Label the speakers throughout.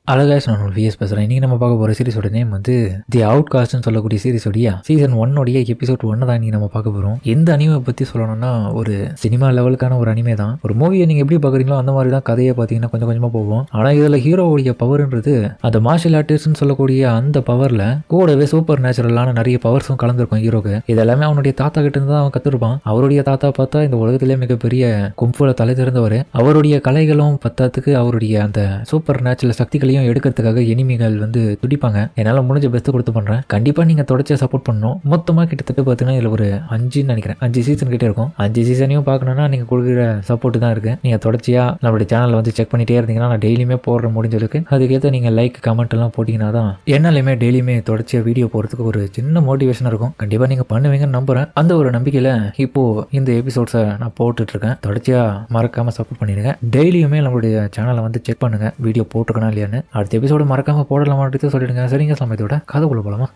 Speaker 1: அழகாக நான் விஎஸ் பேசுகிறேன். இன்றைக்கி நம்ம பார்க்க போகிற சீரிஸோட நேம் வந்து தி அவுட் காஸ்ட்னு சொல்லக்கூடிய சீரிஸோடைய சீசன் 1 எபிசோட் 1 தான் இன்றைக்கி நம்ம பார்க்க போகிறோம். இந்த அனிமை பற்றி சொல்லணும்னா ஒரு சினிமா லெவலுக்கான ஒரு அனிமே தான். ஒரு மூவியை நீங்கள் எப்படி பார்க்குறீங்களோ அந்த மாதிரி தான் கதையை பார்த்தீங்கன்னா கொஞ்சம் கொஞ்சமாக போகும். ஆனால் இதில் ஹீரோவுடைய பவர்ன்றது அந்த மார்ஷியல் ஆர்டிஸ்ட்னு சொல்லக்கூடிய அந்த பவரில் கூடவே சூப்பர் நேச்சுரலான நிறைய பவர்ஸும் கலந்துருக்கும் ஹீரோக்கு. இதெல்லாமே அவனுடைய தாத்தா கிட்ட இருந்து தான் அவன் கற்றுருப்பான். அவருடைய தாத்தா பார்த்தா இந்த உலகத்திலே மிகப்பெரிய கும்பல தலை திறந்தவர். அவருடைய கலைகளும் பத்தாத்துக்கு அவருடைய அந்த சூப்பர் நேச்சுரல் சக்திகளையும் எடுக்கிறதுக்காக எனிமிகள் வந்து துடிப்பாங்க. என்னால் முடிஞ்ச பெஸ்ட் கொடுத்து பண்றேன். கண்டிப்பா நீங்க தொடர்ச்சியா சப்போர்ட் பண்ணணும். மொத்தமா கிட்டத்தட்ட பார்த்தீங்கன்னா இதுல ஒரு 5 நினைக்கிறேன் 5 சீசன் கிட்டே இருக்கும். 5 சீசனையும் பார்க்கணும்னா நீங்க கொடுக்குற சப்போர்ட் தான் இருக்கு. நீங்க தொடர்ச்சியா நம்மளுடைய சேனல் வந்து செக் பண்ணிட்டே இருந்தீங்கன்னா நான் டெய்லியுமே போடுற முடிஞ்சிருக்கு. அதுக்கேற்ற நீங்க லைக் கமெண்ட் எல்லாம் போட்டீங்கன்னா தான் என்னாலுமே டெய்லியுமே தொடர்ச்சியா வீடியோ போடுறதுக்கு ஒரு சின்ன மோட்டிவேஷன் இருக்கும். கண்டிப்பா நீங்க பண்ணுவீங்கன்னு நம்புறேன். அந்த ஒரு நம்பிக்கையில இப்போ இந்த எபிசோட்ஸை நான் போட்டுட்டு இருக்கேன். தொடர்ச்சியா மறக்காம சப்போர்ட் பண்ணிடுங்க. டெய்லியுமே நம்மளுடைய சேனலை வந்து செக் பண்ணுங்க வீடியோ போட்டுருக்கணும் இல்லையான்னு. அடுத்த எபிசோடு மறக்காம போடலாமான்னு சொல்லிடுங்க. சரிங்க, சமயத்தோட கதைக்குள்ள போலாமா?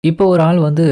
Speaker 1: இப்போ ஒரு ஆள் வந்து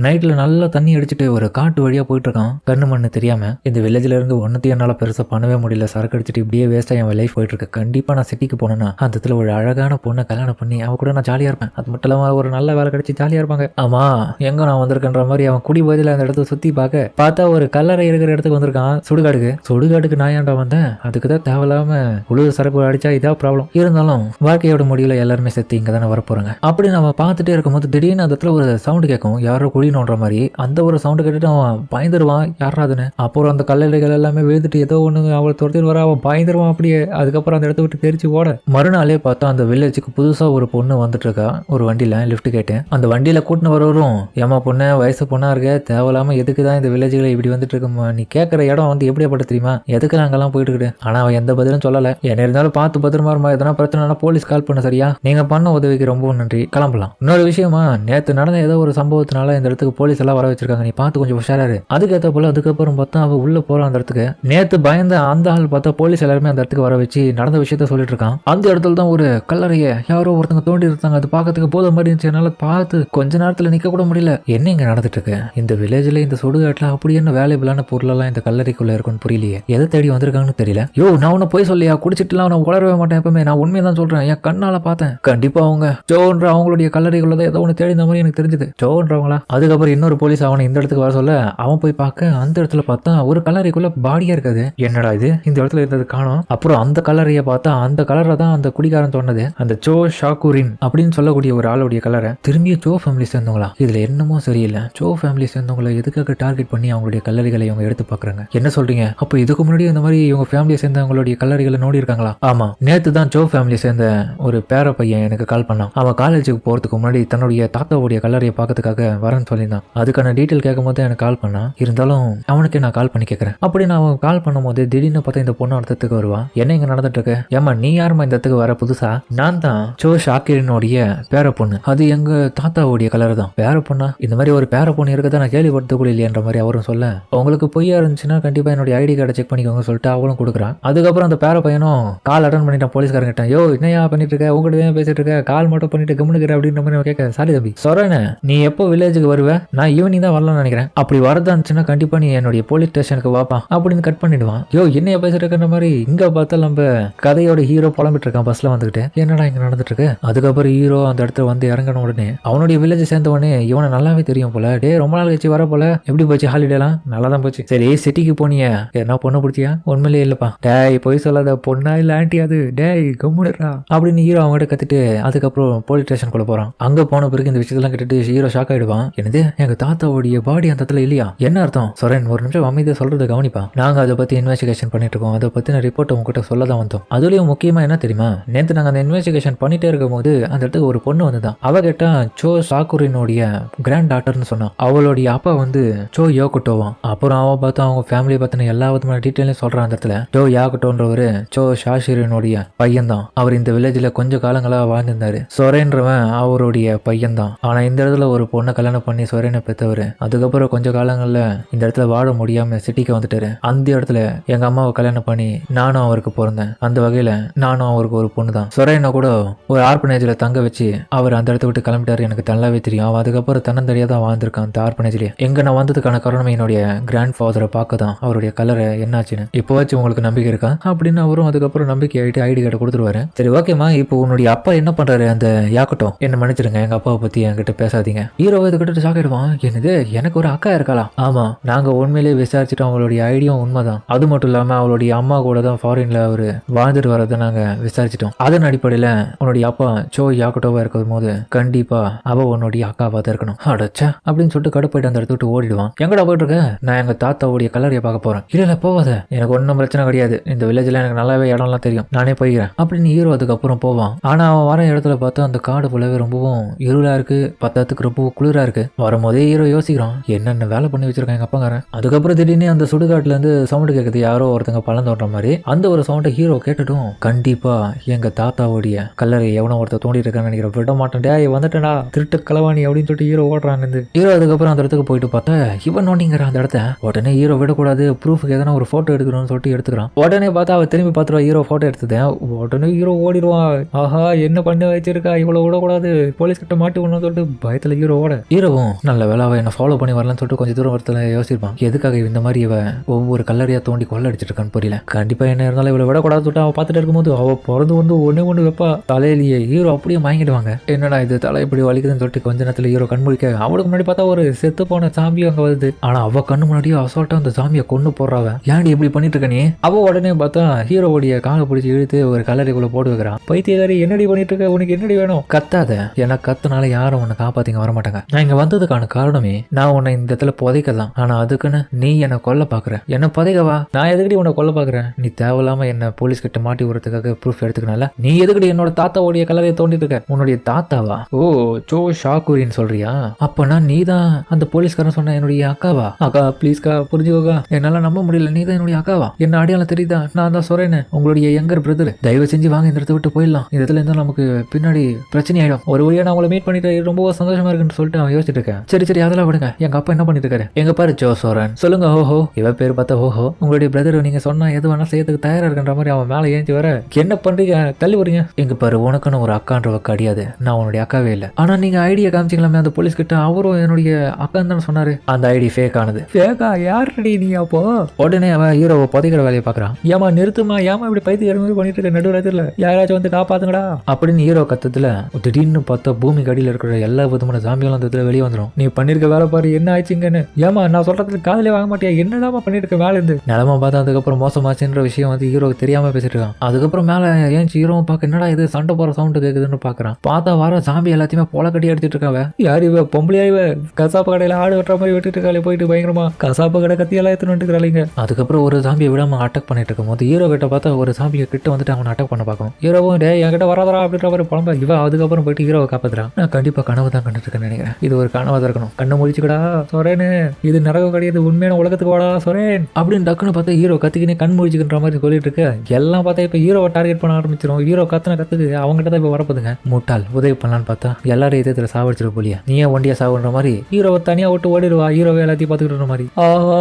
Speaker 1: நைட்டில் நல்லா தண்ணி அடிச்சுட்டு ஒரு காட்டு வழியாக போயிட்டு இருக்கான். கண்ணு மண்ணு தெரியாமல். இந்த வில்லேஜில் இருந்து ஒன்றுத்தையும் என்னால் பெருசாக பண்ணவே முடியல. சரக்கு அடிச்சுட்டு இப்படியே வேஸ்ட்டாக என் லைஃப் போயிட்டு இருக்கு. கண்டிப்பாக நான் சிட்டிக்கு போனேன்னா அந்த இடத்துல ஒரு அழகான பொண்ணை கல்யாணம் பண்ணி அவன் கூட நான் ஜாலியாக இருப்பேன். அது மட்டும் இல்லாமல் ஒரு நல்ல வேலை கிடைச்சி ஜாலியாக இருப்பாங்க. ஆமாம், எங்கே நான் வந்திருக்கேன்ற மாதிரி அவன் குடி போதில் அந்த இடத்த சுற்றி பார்த்தா ஒரு கல்லறை இருக்கிற இடத்துக்கு வந்திருக்கான். சுடுகாடுக்கு நான் ஏன்டா வந்தேன்? அதுக்கு தான் தேவையில்லாமல் உழுது சரக்கு அடிச்சா இதான் ப்ராப்ளம். இருந்தாலும் வாழ்க்கையோட முடியல எல்லாருமே செத்து இங்கே தானே வரப்போகிறாங்க. அப்படி நம்ம பார்த்துட்டே இருக்கும்போது திடீர்னு அந்த இடத்துல ஒரு சவுண்ட் கேட்கும். யாரோ குழி நோண்டுற மாதிரி. அந்த ஒரு சவுண்ட் கேட்டுட்டு அவன் பயந்துருவான். யாராதுன்னு. அப்புறம் அந்த கல்லறைகள் எல்லாமே விழுந்துட்டு ஏதோ ஒன்று அவளை துரத்திட்டு வர அவன் பயந்துருவான். அப்படியே அதுக்கப்புறம் அந்த இடத்த விட்டு தெரிச்சு ஓட. மறுநாளே பார்த்தா அந்த வில்லேஜுக்கு புதுசா ஒரு பொண்ணு வந்துட்டு இருக்கா. ஒரு வண்டியில லிஃப்ட் கேட்டு அந்த வண்டியில கூட்டின்னு வரவரும் ஏமா பொண்ணு வயசு பொண்ணா இருக்க, தேவையில்லாம எதுக்கு தான் இந்த வில்லேஜுகளை இப்படி வந்துட்டு இருக்குமா? நீ கேட்கற இடம் வந்து எப்படியாப்பட்ட தெரியுமா? எதுக்கு நாங்கெல்லாம் போயிட்டு இருக்கு? ஆனா அவன் எந்த பதிலும் சொல்லல. என்ன இருந்தாலும் பார்த்து பத்திரமா இருமா. எதனா பிரச்சனைனா போலீஸ் கால் பண்ண. சரியா? நீங்க பண்ண உதவிக்கு ரொம்ப நன்றி. கிளம்பலாம். இன்னொரு விஷயமா, நேற்று நடந்த ஏதோ ஒரு சம்பவத்தினால இந்த இடத்துக்கு போலீஸ் எல்லாம் வர வச்சிருக்காங்க. நீ பார்த்து கொஞ்சம் உஷாராரு. அதுக்கேற்ற போல அதுக்கப்புறம் பார்த்தா அவ உள்ள போறான் அந்த இடத்துக்கு. நேத்து பயந்த அந்த ஆள் பார்த்தா போலீஸ் எல்லாருமே அந்த இடத்துக்கு வர வச்சு நடந்த விஷயத்த சொல்லிட்டு இருக்கான். அந்த இடத்துல தான் ஒரு கல்லறைய யாரோ ஒருத்தங்க தோண்டி இருந்தாங்க. அது பார்க்கறதுக்கு போத மாதிரி இருந்துச்சு. என்னால பார்த்து கொஞ்ச நேரத்துல நிக்க கூட முடியல. என்ன இங்க நடந்துட்டு இருக்கு? இந்த வில்லேஜ்ல இந்த சுடுகாட்டுல அப்படி என்ன வேலைபிளான பொருள் எல்லாம் இந்த கல்லறைக்குள்ள இருக்குன்னு புரியலையே. எதை தேடி வந்திருக்காங்கன்னு தெரியல. யோ, நான் உன்ன போய் சொல்லியா? குடிச்சிட்டுலாம் நான் உளரவே மாட்டேன். எப்பவுமே நான் உண்மையை தான் சொல்றேன். என் கண்ணால பார்த்தேன். கண்டிப்பா அவங்க ஜோன்ற அவங்களுடைய கல்லறைக்குள்ளதான் ஏதோ ஒன்று தேடி இந்த மாதிரி எனக்கு தெரிஞ்சது. ஜோன்றவங்களா? அதுக்கப்புறம் இன்னொரு போலீஸ் அவனை இந்த இடத்துக்கு வர சொல்ல அவன் போய் பார்க்க அந்த இடத்துல பார்த்தா ஒரு கல்லறைக்குள்ள பாடியா இருக்காது. என்னடா இது, இந்த இடத்துல இருந்தது காணோம். அப்புறம் அந்த கல்லறைய பார்த்தா அந்த கலரை தான் அந்த குடிகாரன் சொன்னது. அந்த சோ ஷாக்குரின் அப்படின்னு சொல்லக்கூடிய ஒரு ஆளுடைய கலரை திரும்பிய சோ ஃபேமிலி சேர்ந்தவங்களா? இதுல என்னமோ சரியில்லை. சோ ஃபேமிலி சேர்ந்தவங்களை எதுக்காக டார்கெட் பண்ணி அவங்களுடைய கல்லறைகளை இவங்க எடுத்து பாக்குறாங்க? என்ன சொல்றீங்க? அப்போ இதுக்கு முன்னாடி இந்த மாதிரி இவங்க ஃபேமிலியை சேர்ந்தவங்களுடைய கல்லறைகளை நோடி இருக்காங்களா? ஆமா, நேத்து தான் சோ ஃபேமிலி சேர்ந்த ஒரு பேர பையன் எனக்கு கால் பண்ணான். அவன் காலேஜுக்கு போறதுக்கு முன்னாடி தன்னுடைய தாத்தாவுடைய கல்லறையை பார்க்கறதுக்காக வரேன்னு சொல்லியிருந்தான். அதுக்கான டீட்டெயில் கேட்கும் போது எனக்கு கால் பண்ணான். இருந்தாலும் அவனுக்கு நான் கால் பண்ணி கேட்கறேன். அப்படி நான் அவன் கால் பண்ணும்போது திடீர்னு பார்த்தா இந்த பொண்ணு இடத்துக்கு வருவான். என்ன இங்க நடந்துட்டு இருக்கு? ஏமா நீ யாருமா இந்த இடத்துக்கு வர புதுசா? நான் தான் சோ ஷாக்கிரினுடைய பேர பொண்ணு. அது எங்க தாத்தாவுடைய கலர் தான். பேர பொண்ணா? இந்த மாதிரி ஒரு பேர பொண்ணு இருக்கதான் நான் கேள்விப்பட்டது கூட இல்லையன்ற மாதிரி அவரும் சொல்ல, உங்களுக்கு பொய்யா இருந்துச்சுன்னா கண்டிப்பா என்னுடைய ஐடி கார்டை செக் பண்ணிக்கோங்க சொல்லிட்டு அவளும் கொடுக்குறான். அதுக்கப்புறம் அந்த பேர பையனும் கால் அட்டன் பண்ணிட்டான். போலீஸ்காரன் கிட்ட, யோ என்னையா பண்ணிட்டு இருக்க? உங்ககிட்ட பேசிட்டு இருக்க? கால் மட்டும் பண்ணிட்டு கம்முனுக்கிற அப்படின்ற மாதிரி கேட்க, சாரி தம்பி சொல்றேன், நீ எப்போ வில்லேஜுக்கு வருவேன்? நான் ஈவினிங் தான் வரலாம்னு நினைக்கிறேன். அப்படி வரதா இருந்துச்சுன்னா கண்டிப்பா நீ என்னுடைய போலீஸ் ஸ்டேஷனுக்கு வாப்பா அப்படின்னு கட் பண்ணிடுவான். யோ என்னைய பேசிட்டு இருக்கிற மாதிரி இங்க பார்த்தா நம்ம கதையோட ஹீரோ புலம்பிட்டு இருக்கான் பஸ்ல வந்துகிட்டு. என்னடா இங்க நடந்துட்டு இருக்கு? அதுக்கப்புறம் ஹீரோ அந்த இடத்துல வந்து இறங்கின உடனே அவனுடைய வில்லேஜ் சேர்ந்தவனே இவனை நல்லாவே தெரியும் போல. டே ரொம்ப நாள் கழிச்சு வர போல. எப்படி போச்சு ஹாலிடேலாம்? நல்லா தான் போச்சு. சரி சிட்டிக்கு போனிய என்ன பொண்ணு பிடிச்சியா? உண்மையிலே இல்லப்பா. டேய் போய் சொல்லாத. பொண்ணா இல்ல ஆண்டி அது? டேய் கம்முடுறா அப்படின்னு ஹீரோ அவங்ககிட்ட கத்திட்டு அதுக்கப்புறம் போலீஸ் ஸ்டேஷனுக்குள்ள போறான். அங்க போன பிறகு இந்த விஷயத்தெல்லாம் கேட்டுட்டு ஹீரோ ஷாக் ஆயிடுவான். என்னது, எங்க தாத்தாவுடைய பாடி அந்த இடத்துல இல்லையா? என்ன அர்த்தம்? சொரேன் ஒரு நிமிஷம் அமைதியா சொல்றதை கவனிப்பா. நாங்க அதை பத்தி இன்வெஸ்டிகேஷன் பண்ணிட்டு இருக்கோம். அதை பத்தின ரிப்போர்ட் உங்ககிட்ட சொல்ல தான் வந்தோம். அதுலயும் முக்கியமா என்ன தெரியுமா? நேற்று நாங்க அந்த இன்வெஸ்டிகேஷன் பண்ணிட்டே இருக்கும் போது அந்த இடத்துக்கு ஒரு பொண்ணு வந்துதான். அவ கேட்டா சோ சாக்குரினுடைய கிராண்ட் டாட்டர்னு சொன்னான். அவளுடைய அப்பா வந்து சோ யோகுட்டோவான். அப்புறம் அவன் பார்த்தா அவங்க ஃபேமிலியை பத்தின எல்லா விதமான டீட்டெயிலும் சொல்றான். அந்த இடத்துல சோ யாகுட்டோன்றவரு சோ ஷாஷிரினுடைய பையன் தான். அவர் இந்த வில்லேஜ்ல கொஞ்சம் காலங்களா வாழ்ந்திருந்தாரு. சொரேன்றவன் அவருடைய பையன் தான். ஆனா நான் இந்த இடத்துல ஒரு பொண்ணை கல்யாணம் பண்ணி சொரேனை பெற்றவர். அதுக்கப்புறம் கொஞ்ச காலங்கள்ல இந்த இடத்துல வாழ முடியாம சிட்டிக்கு வந்துட்டாரு. அந்த இடத்துல எங்க அம்மாவை கல்யாணம் பண்ணி நானும் அவருக்கு பிறந்தேன். அந்த வகையில நானும் அவருக்கு ஒரு பொண்ணு தான். சொரேனை கூட ஒரு ஆர்பனேஜ்ல தங்க வச்சு அவர் அந்த இடத்த விட்டு கிளம்பிட்டாரு. எனக்கு நல்லாவே தெரியும். அவன் அதுக்கப்புறம் தன்னந்தனியா தான் வாழ்ந்திருக்கான் அந்த ஆர்பனேஜ்லயே. எங்க நான் வந்ததுக்கான காரணம் என்னுடைய கிராண்ட் ஃபாதரை பார்க்க தான். அவருடைய கலரை என்னாச்சுன்னு இப்போ வச்சு உங்களுக்கு நம்பிக்கை இருக்கா அப்படின்னு அவரும் அதுக்கப்புறம் நம்பிக்கை ஆயிட்டு ஐடி கார்டை கொடுத்துருவாரு. சரி ஓகேமா, இப்போ உன்னுடைய அப்பா என்ன பண்றாரு அந்த யாக்கட்டும்? என்ன மன்னிச்சிருங்க, எங்க அப்பாவை பத்தி என்கிட்ட பேசாதீங்க. ஹீரோ இதுக்கிட்ட ஷாக் ஆயிடுவான். என்னது, எனக்கு ஒரு அக்கா இருக்கலாம்? ஆமா, நாங்க உண்மையிலேயே விசாரிச்சுட்டோம். அவளுடைய ஐடியும் உண்மைதான். அது மட்டும் இல்லாம அவளுடைய அம்மா கூட தான் ஃபாரின்ல அவரு வாழ்ந்துட்டு வரதை நாங்க விசாரிச்சிட்டோம். அதன் அடிப்படையில உன்னுடைய அப்பா சோ யாக்கட்டோவா இருக்கும் போது கண்டிப்பா அவ உன்னுடைய அக்காவா தான் இருக்கணும். அடச்சா அப்படின்னு சொல்லிட்டு கடுப்பாயிட்டு அந்த இடத்த விட்டு ஓடிடுவான். எங்கடா போயிட்டு இருக்க? நான் எங்க தாத்தாவுடைய கல்லறையை பார்க்க போறேன். இல்ல போவாத, எனக்கு ஒன்றும் பிரச்சனை கிடையாது. இந்த வில்லேஜ்ல எனக்கு நல்லாவே இடம்லாம் தெரியும், நானே போய்கிறேன் அப்படின்னு ஹீரோ அதுக்கப்புறம் போவான். ஆனா அவன் வர இடத்துல பார்த்தா அந்த காடு போலவே ரொம்பவும் இருளா இருக்கு, பத்தாத்துக்கு ரொம்ப குளிரா இருக்கு. வரும்போதே ஹீரோ யோசிக்கிறான், என்னென்ன வேலை பண்ணி வச்சிருக்கான் எங்க அப்பாங்காரன். அதுக்கப்புறம் திடீர்னு அந்த சுடுகாட்டுல இருந்து சவுண்டு கேட்குது, யாரோ ஒருத்தங்க பழம் தோன்ற மாதிரி. அந்த ஒரு சவுண்டை ஹீரோ கேட்டுட்டும் கண்டிப்பா எங்க தாத்தாவுடைய கல்லறை எவனோ ஒருத்தர் தோண்டி இருக்கான்னு நினைக்கிறேன், விட மாட்டேன், டேய் வந்துட்டேனா திருட்டு கலவாணி அப்படின்னு சொல்லிட்டு ஹீரோ ஓடுறாங்க. ஹீரோ அதுக்கப்புறம் அந்த இடத்துக்கு போயிட்டு பார்த்தா இவன் நோண்டிங்கிற அந்த இடத்த. உடனே ஹீரோ விடக்கூடாது, ப்ரூஃபுக்கு எதனா ஒரு போட்டோ எடுக்கணும்னு சொல்லிட்டு எடுத்துக்கிறான். உடனே பார்த்தா அவ திரும்பி பார்த்துருவா, ஹீரோ போட்டோ எடுத்ததேன். உடனே ஹீரோ ஓடிடுவான். ஆஹா, என்ன பண்ணி வச்சிருக்கா, இவ்வளவு விடக்கூடாது, போலீஸ் கிட்ட மாட்டி விடணும்னு சொல்லிட்டு பயத்துல ஹீரோ ஓட. ஹீரோவும் நல்ல வேலை அவ என்ன ஃபாலோ பண்ணி வரலான்னு சொல்லிட்டு கொஞ்சம் தூரம் வரத்துல யோசிப்பான், எதுக்காக இந்த மாதிரி இவ ஒவ்வொரு கல்லறையா தோண்டி கொள்ள அடிச்சிட்டு இருக்கான்னு புரியல. கண்டிப்பா என்ன இருந்தாலும் இவ்வளவு விடக்கூடாது சொல்லிட்டு அவ பார்த்துட்டு இருக்கும்போது அவ பிறந்து வந்து ஒண்ணு வைப்பா தலையிலேயே. ஹீரோ அப்படியே மயங்கிடுவாங்க. என்னடா இது தலை இப்படி வலிக்குதுன்னு சொல்லிட்டு கொஞ்ச நேரத்துல ஹீரோ கண்முழிக்க அவளுக்கு முன்னாடி பார்த்தா ஒரு செத்து போன சாம்பியும் அங்க வருது. ஆனா அவ கண்ணு முன்னாடியே அசால்ட்டா அந்த சாமியை கொண்டு போடுறாவ. ஏன்டி இப்படி பண்ணிட்டு இருக்க நீ? அவ உடனே பார்த்தா ஹீரோவுடைய காலை பிடிச்சி இழுத்து ஒரு கல்லறைக்குள்ள போட்டு வைக்கிறான். பைத்தியக்காரி, என்னடி பண்ணிட்டு இருக்க, உனக்கு என்னடி வேணும்? கத்தாத, ஏன்னா கத்துனால யாரும் உன்னை காப்பாத்திங்க வரமாட்டாங்க. நான் இங்க வந்ததுக்கான காரணமே நான் உன்னை இந்த இடத்துல புதைக்கலாம். ஆனா அதுக்குன்னு நீ என்னை கொல்ல பாக்குற. என்ன புதைக்கவா? நான் எதுக்கடி உன்னை கொல்ல பாக்குறேன்? நீ தேவையில்லாம என்ன போலீஸ் கிட்ட மாட்டி விடுறதுக்காக ப்ரூஃப் எடுத்துக்கனால நீ எதுக்கடி என்னோட தாத்தாவுடைய கல்லறையை தோண்டிட்டு இருக்க? உன்னுடைய தாத்தாவா? ஓ, சோ ஷாக்குரின்னு சொல்றியா? அப்பனா நீ தான் அந்த போலீஸ்காரன் சொன்ன என்னுடைய அக்காவா? அக்கா ப்ளீஸ்க்கா புரிஞ்சுக்கோக்கா, என்னால நம்ப முடியல, நீ தான் என்னுடைய அக்காவா? என்ன அடையாளம் தெரியுதா? நான் தான் சொரேன்னு, உங்களுடைய யங்கர் பிரதர். தயவு செஞ்சு வாங்க, இந்த இடத்த விட்டு போயிடலாம். இந்த இடத்துல இருந்தாலும் நமக்கு பின்னாடி பிரச்சனை ஆயிடும். ஒரு வழியா நான் உங்களை மீட் பண்ணிட்டு ரொம்ப சந்தோஷமா இருக்குன்னு சொல்லிட்டு அவன் யோசிச்சுட்டு இருக்கேன். சரி அதெல்லாம் விடுங்க, எங்க அப்பா என்ன பண்ணிட்டு இருக்காரு? எங்க பாரு ஜோ சோரன். சொல்லுங்க. ஓஹோ, இவ பேர் பார்த்தா ஓஹோ, உங்களுடைய பிரதர் நீங்க சொன்னா எது வேணா செய்யறதுக்கு தயாரா இருக்குன்ற மாதிரி அவன் மேல ஏஞ்சி வர, என்ன பண்றீங்க, தள்ளி வரீங்க. எங்க பாரு, உனக்குன்னு ஒரு அக்கான்றவ கிடையாது, நான் உன்னுடைய அக்காவே இல்லை. ஆனா நீங்க ஐடியா காமிச்சிங்களாமே அந்த போலீஸ் கிட்ட, அவரும் என்னுடைய அக்கான்னு தானே சொன்னாரு. அந்த ஐடி ஃபேக் ஆனது. ஃபேக்கா? யாருடி நீ? அப்போ உடனே அவன் ஹீரோவை புதைக்கிற வேலையை பாக்குறான். ஏமா நிறுத்துமா, ஏமா இப்படி பைத்தியம் மாதிரி பண்ணிட்டு இருக்க, நடுவில் யாராச்சும் வந்து காப்பாத்துங்கடா அப்படின்னு ஹீரோ கத்தத்துல திடீர்னு பார்த்தா பூமி கடியில் இருக்கிற எல்லா விதமான ஜாம்பிகளும் அந்த இடத்துல வெளியே வந்துடும். நீ பண்ணிருக்க வேலை பாரு என்ன ஆயிடுச்சுங்கன்னு. ஏமா நான் சொல்றதுக்கு காதலே வாங்க மாட்டியா, என்னடாமா பண்ணிருக்க வேலை இருந்து நிலமா பார்த்தா அதுக்கப்புறம் மோசமாச்சுன்ற விஷயம் வந்து ஹீரோக்கு தெரியாம பேசிட்டு இருக்கான். அதுக்கப்புறம் மேல ஏன் ஹீரோவும் பார்க்க என்னடா இது சண்டை போற சவுண்ட் கேக்குதுன்னு பாக்குறான். பார்த்தா வர ஜாம்பி எல்லாத்தையுமே பொல கட்டி அடிச்சிட்டு இருக்காவ. யார் இவ? பொம்பளையா இவ? கசாப்பு கடையில ஆடு வெட்டுற மாதிரி வெட்டிட்டு இருக்காளே, போயிட்டு பயங்கரமா கசாப்பு கடை கத்தியெல்லாம் எடுத்துட்டு இருக்கிறாங்க. அதுக்கப்புறம் ஒரு ஜாம்பியை விடாம அட்டாக் பண்ணிட்டு இருக்கும் போது ஹீரோ கிட்ட பார்த்தா ஒரு ஜாம்பியை கிட்ட வந்துட்டு அவனை அட்டாக் பண்ண பார்க்கும். ஹீரோவும் டே என்கிட்ட வராதரா அப்படின்ற மாதிரி புலம்ப. இவ அதுக்கப்புறம் போயிட்டு ஹீரோவை காப்பாத்துறான். நான் கண்டிப்பா கனவு தான் கண்டுட்டு இருக்கேன்னு நினைக்கிறேன். இது ஒரு கனவா தான் இருக்கணும். கண்ணை முடிச்சுக்கடா சொரேன்னு, இது நரகம் கிடையாது, உண்மையான உலகத்துக்கு வாடா சொரேன் அப்படின்னு டக்குன்னு பார்த்தா ஹீரோ கத்திக்கினே கண் முடிச்சுக்கின்ற மாதிரி சொல்லிட்டு இருக்கு. எல்லாம் பார்த்தா இப்ப ஹீரோவை டார்கெட் பண்ண ஆரம்பிச்சிடும். ஹீரோ கத்துக்கு அவங்ககிட்ட தான் இப்ப வரப்போதுங்க. முட்டாள் உதவி பண்ணலான்னு பார்த்தா எல்லாரும் இதயத்துல சாவடிச்சிரு போலியா, நீ ஏன் ஒண்டியா சாவுன்ற மாதிரி ஹீரோவை தனியா விட்டு ஓடிடுவா. ஹீரோவை எல்லாத்தையும் பார்த்துக்கிட்டு மாதிரி. ஆஹா,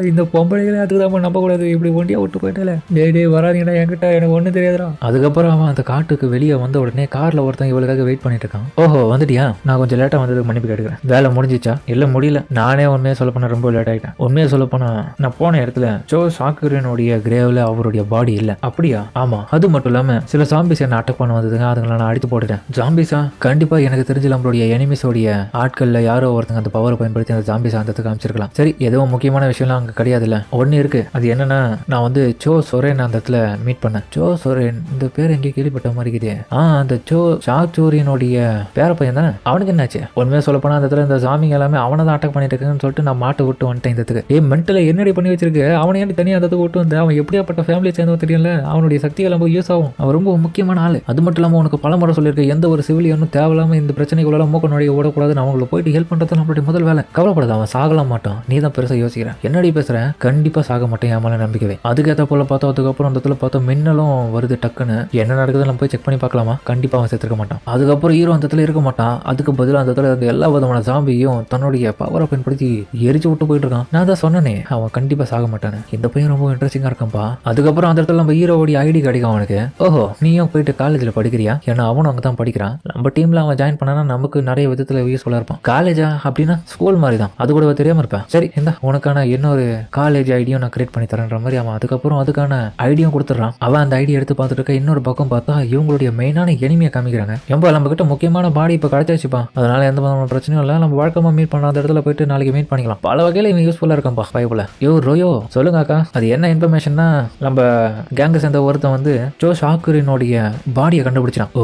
Speaker 1: இந்த பொம்பளைகளே அதுக்குதான் நம்ப கூடாது, இப்படி ஒண்டியா விட்டு போயிட்டால. டே வராதீங்கடா என்கிட்ட, எனக்கு ஒண்ணு தெரியாதுடா. அதுக்கப்புறம் அவன் அந்த காட்டுக்கு வெளியே வந்த உடனே கார்ல ஒருத்தன் இவளுக்காக வெயிட் பண்ணிட்டு இருக்கான். ஓஹோ வந்துட்டியா, நான் கொஞ்சம் லேட்டா வந்ததுக்கு மன்னிப்பு கேட்டுக்கிறேன். வேலை முடிஞ்சிச்சா? இல்ல முடியல, நானே உண்மையை சொல்ல போனா ரொம்ப லேட் ஆயிட்டேன். உண்மையை சொல்ல போனா நான் போன இடத்துல சோ சாக்குரனுடைய கிரேவ்ல அவருடைய பாடி இல்ல. அப்படியா? ஆமா. அது மட்டும் இல்லாம சில ஜாம்பிஸ் என்ன அட்டாக் பண்ண வந்ததுங்க, அதுங்களை நான் அடித்து போட்டுட்டேன். ஜாம்பிஸா? கண்டிப்பா எனக்கு தெரிஞ்சு நம்மளுடைய எனிமிஸோடைய ஆட்கள்ல யாரோ ஒருத்தங்க அந்த பவரை பயன்படுத்தி அந்த ஜாம்பிஸ் அந்த காமிச்சிருக்கலாம். சரி, ஏதோ முக்கியமான விஷயம்லாம் அங்க கிடையாதுல்ல. ஒன்னு இருக்கு, அது என்னன்னா நான் வந்து சோ சொரேன் அந்த இடத்துல மீட் பண்ணேன். சோ சொரேன் இந்த பேர் எங்கேயும் கேள்விப்பட்ட மாதிரி இருக்குது. அந்த சோ சாச்சூரியனுடைய பேர பையன் தானே. அவனுக்கு என்னாச்சு? உண்மையா சொல்ல போனா அந்த இடத்துல இந்த ஜாமிங்க எல்லாமே அவனை தான் அட்டாக் பண்ணிட்டு இருக்குன்னு சொல்லிட்டு நான் மாட்டை விட்டு வந்துட்டேன். இந்த மென்டல என்னடி பண்ணி வச்சிருக்கு, அவனை ஏன் தனியாக அந்த விட்டு வந்து அவன் எப்படியாப்பட்ட ஃபேமிலியை சேர்ந்தவன் தெரியல. அவனுடைய சக்திகள் ரொம்ப யூஸ் ஆகும். அவன் ரொம்ப முக்கியமான ஆளு. அது மட்டும் இல்லாமல் உனக்கு பல முறை சொல்லியிருக்க, எந்த ஒரு சிவிலியனும் தேவையில்லாம இந்த பிரச்சனைக்குள்ள மூக்க நுழைய ஓடக்கூடாதுன்னு அவங்களை போயிட்டு ஹெல்ப் பண்றது நம்மளுடைய முதல் வேலை. கவலைப்படாது, அவன் சாகலாம் மாட்டான். நீ தான் பெருசாக யோசிக்கிறேன். என்னடி பேசுறேன்? கண்டிப்பா சாக மாட்டேன், என் மேல நம்பிக்கவே. அதுக்கேற்ற போல பார்த்தா அதுக்கப்புறம் அந்த இடத்துல பார்த்தா மின்னலும் வருது. டக்குன்னு என்ன நடக்குது நம்ம போய் செக் பண்ணி பார்க்கலாமா? கண்டிப்பா அவன் செத்துருக்க மாட்டான். அதுக்கப்புறம் ஹீரோ அந்த இடத்துல இருக்க மாட்டான். அதுக்கு பதிலாக அந்த இடத்துல அந்த எல்லா விதமான ஜாம்பியும் தன்னுடைய பவரை பயன்படுத்தி எரிச்சு விட்டு போயிட்டு இருக்கான். நான் தான் சொன்னேனே அவன் கண்டிப்பா சாக மாட்டானு. இந்த பையன் ரொம்ப இன்ட்ரெஸ்டிங்கா இருக்கான்ப்பா. அதுக்கப்புறம் அந்த இடத்துல நம்ம ஹீரோவோட ஐடி கிடைக்கும் அவனுக்கு. ஓஹோ நீயும் போயிட்டு காலேஜ்ல படிக்கிறியா? ஏன்னா அவனும் அங்கே தான் படிக்கிறான். நம்ம டீம்ல அவன் ஜாயின் பண்ணா நமக்கு நிறைய விதத்துல யூஸ்ஃபுல்லா இருப்பான். காலேஜா அப்படின்னா ஸ்கூல் மாதிரி தான், அது கூட தெரியாம இருப்பேன். சரி இந்த உனக்கான இன்னொரு காலேஜ் ஐடியும் நான் கிரியேட் பண்ணி தரேன்ற மாதிரி அவன் அதுக்கப்புறம் அதுக்கான ஐடியும் கொடுத்துட்றான். அவன் அந்த ஐடியா எடுத்து பார்த்துட்டு இருக்க. இன்னொரு பக்கம் பார்த்தா இவங்களுடைய மெயினான எனிமையை காமிக்கிறாங்க. ஏன்பா நம்ம கிட்ட முக்கியமான பாடி இப்போ கிடைச்சாச்சுப்பா, அதனால எந்த விதமான பிரச்சனையும் இல்லை, நம்ம வழக்கமா மீட் பண்ணாத இடத்துல போயிட்டு நாளைக்கு மீட் பண்ணிக்கலாம். பல வகையில் இவன் யூஸ்ஃபுல்லா இருக்கான்பா. பைபிள் ரோயோ சொல்லுங்க அக்கா, அது என்ன இன்ஃபர்மேஷன்னா நம்ம கேங்க சேர்ந்த ஒருத்தன் வந்து ஜோ ஷாக்குரினுடைய பாடியை கண்டுபிடிச்சான். ஓ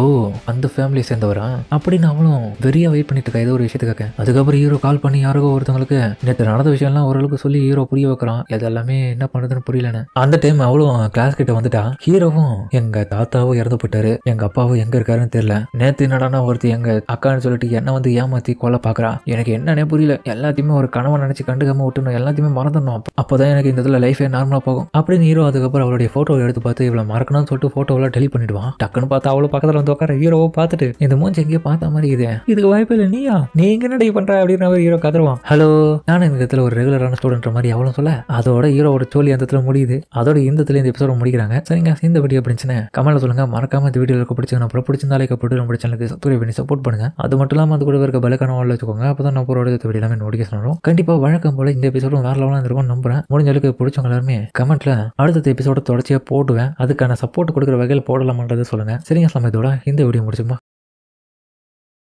Speaker 1: அந்த ஃபேமிலியை சேர்ந்தவரா அப்படின்னு அவளும் வெறியா வெயிட் பண்ணிட்டு இருக்கா ஏதோ ஒரு விஷயத்துக்காக. அதுக்கப்புறம் ஹீரோ கால் பண்ணி யாருக்கோ ஒருத்தவங்களுக்கு நேற்று நடந்த விஷயம்லாம் ஓரளவுக்கு சொல்லி ஹீரோ புரிய வைக்கிறான். இது எல்லாமே என்ன பண்ணுறதுன்னு புரியலன்னு. அந்த டைம் அவளும் கிளாஸ் கிட்ட வந்துட்டா. ஹீரோவும் எங்க தாத்தாவும் இறந்து போயிட்டாரு, எங்க அப்பாவும் எங்க இருக்காருன்னு தெரியல, நேத்து என்னடானா ஒருத்தி எங்க அக்கான்னு சொல்லிட்டு என்ன வந்து ஏமாத்தி கொல்ல பாக்குறா, எனக்கு என்னன்னே புரியல, எல்லாத்தையுமே ஒரு கனவை நினைச்சு கண்டுக்காம விட்டுணும், எல்லாத்தையுமே மறந்துடணும், அப்போதான் எனக்கு இந்த இதுல லைஃபே நார்மலா போகும் அப்படின்னு ஹீரோ அதுக்கப்புறம் அவளுடைய போட்டோவை எடுத்து பார்த்து இவ்வளவு மறக்கணும்னு சொல்லிட்டு போட்டோவெல்லாம் டெலிட் பண்ணிடுவான். டக்குன்னு பார்த்தா அவளும் பக்கத்துல வந்து உட்கார. ஹீரோவை பார்த்துட்டு இந்த மூஞ்சி எங்கேயோ பார்த்த மாதிரி இது, இதுக்கு வாய்ப்பு இல்லை, நீயா நீங்க என்ன பண்ற அப்படின்ற மாதிரி ஹீரோ கதருவான். ஹலோ நானும் இந்த இடத்துல ஒரு ரெகுலரான ஸ்டூடெண்ட் மாதிரி அவளும் சொல்ல. அதோட ஹீரோவோட சோழி அந்த இடத்துல முடியுது. அதோட இந்த எபிசோட முடிக்கிறாங்க. சரிங்க இந்த வீடியோ பிடிச்சுன்னு கமெண்ட்ல சொல்லுங்க. மறக்காம இந்த வீடியோ பிடிச்சிருந்தா அப்புறம் பிடிச்சிருந்தாலே போட்டு நம்ம சேனலுக்கு சப்ஸ்கிரைப் பண்ணி சப்போர்ட் பண்ணுங்க. அது மட்டும் இல்லாமல் அது கூட இருக்க பெல்லைக்கான ஆல்ல வச்சுக்கோங்க. அப்பதான் நம்ம ஒரு வீடியோ எல்லாமே நோட்டிஃபிகேஷன் வரும். கண்டிப்பா வழக்கம் போல இந்த எபிசோடும் வேற லெவலாக இருக்கும் நம்புறேன். முடிஞ்ச அளவுக்கு பிடிச்சவங்க எல்லாருமே கமெண்ட்ல அடுத்த எபிசோட தொடர்ச்சியா போடுவேன். அதுக்கான சப்போர்ட் கொடுக்குற வகையில் போடலாமான்றது சொல்லுங்க. சரிங்க சமயத்தோட இந்த வீடியோ முடிச்சுமா.